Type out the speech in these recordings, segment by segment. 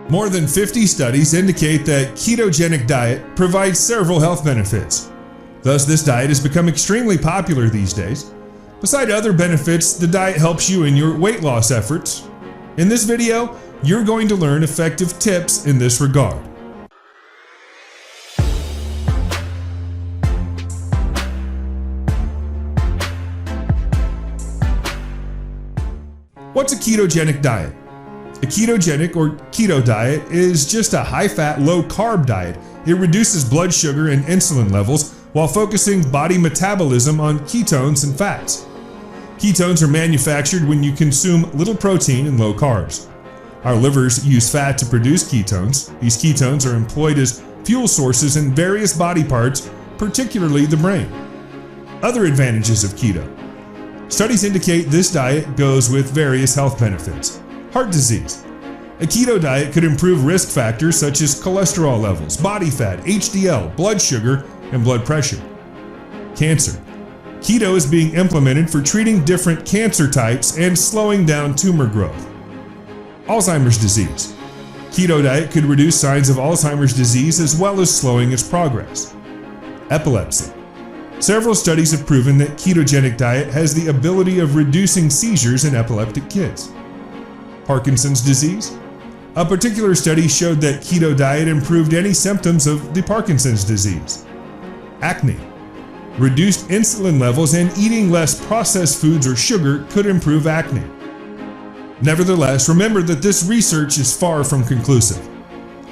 More than 50 studies indicate that ketogenic diet provides several health benefits. Thus, this diet has become extremely popular these days. Besides other benefits, the diet helps you in your weight loss efforts. In this video, you're going to learn effective tips in this regard. What's a ketogenic diet? A ketogenic or keto diet is just a high-fat, low-carb diet. It reduces blood sugar and insulin levels while focusing body metabolism on ketones and fats. Ketones are manufactured when you consume little protein and low carbs. Our livers use fat to produce ketones. These ketones are employed as fuel sources in various body parts, particularly the brain. Other advantages of keto. Studies indicate this diet goes with various health benefits. Heart disease. A keto diet could improve risk factors such as cholesterol levels, body fat, HDL, blood sugar, and blood pressure. Cancer. Keto is being implemented for treating different cancer types and slowing down tumor growth. Alzheimer's disease. Keto diet could reduce signs of Alzheimer's disease as well as slowing its progress. Epilepsy. Several studies have proven that ketogenic diet has the ability of reducing seizures in epileptic kids. Parkinson's disease. A particular study showed that keto diet improved any symptoms of the Parkinson's disease. Acne. Reduced insulin levels and eating less processed foods or sugar could improve acne. Nevertheless, remember that this research is far from conclusive.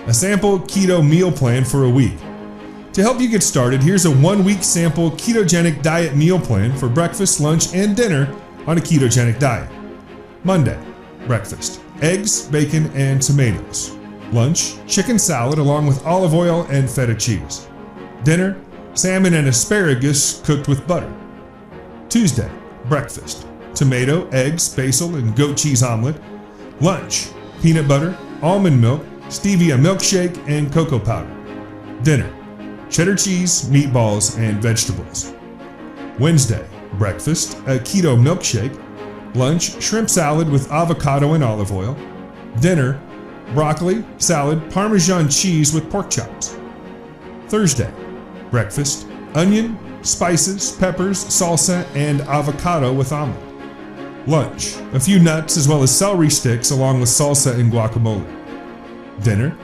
A sample keto meal plan for a week. To help you get started, here's a 1-week sample ketogenic diet meal plan for breakfast, lunch, and dinner on a ketogenic diet. Monday, breakfast, eggs, bacon, and tomatoes. Lunch, chicken salad along with olive oil and feta cheese. Dinner, salmon and asparagus cooked with butter. Tuesday, breakfast, tomato, eggs, basil, and goat cheese omelet. Lunch, peanut butter, almond milk, stevia milkshake, and cocoa powder. Dinner, cheddar cheese, meatballs, and vegetables. Wednesday, breakfast, a keto milkshake. Lunch, shrimp salad with avocado and olive oil. Dinner, broccoli, salad, Parmesan cheese with pork chops. Thursday, breakfast, onion, spices, peppers, salsa, and avocado with omelet. Lunch, a few nuts as well as celery sticks along with salsa and guacamole. Dinner,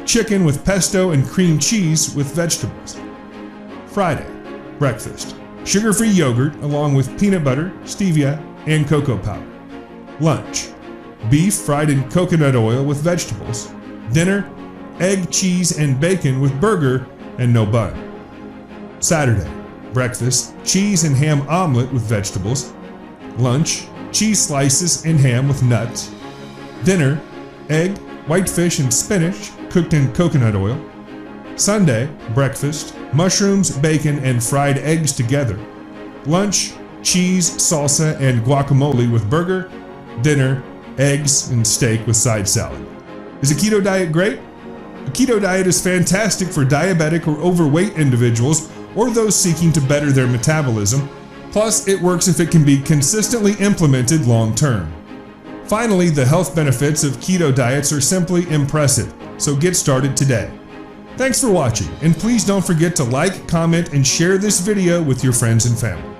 chicken with pesto and cream cheese with vegetables. Friday, breakfast, sugar-free yogurt along with peanut butter, stevia, and cocoa powder. Lunch, beef fried in coconut oil with vegetables. Dinner, egg, cheese, and bacon with burger and no bun. Saturday, breakfast, cheese and ham omelet with vegetables. Lunch, cheese slices and ham with nuts. Dinner, egg, white fish and spinach cooked in coconut oil. Sunday, breakfast, mushrooms, bacon, and fried eggs together. Lunch, cheese, salsa, and guacamole with burger. Dinner, eggs and steak with side salad. Is a keto diet great? A keto diet is fantastic for diabetic or overweight individuals or those seeking to better their metabolism. Plus, it works if it can be consistently implemented long term. Finally, the health benefits of keto diets are simply impressive, so get started today. Thanks for watching, and please don't forget to like, comment, and share this video with your friends and family.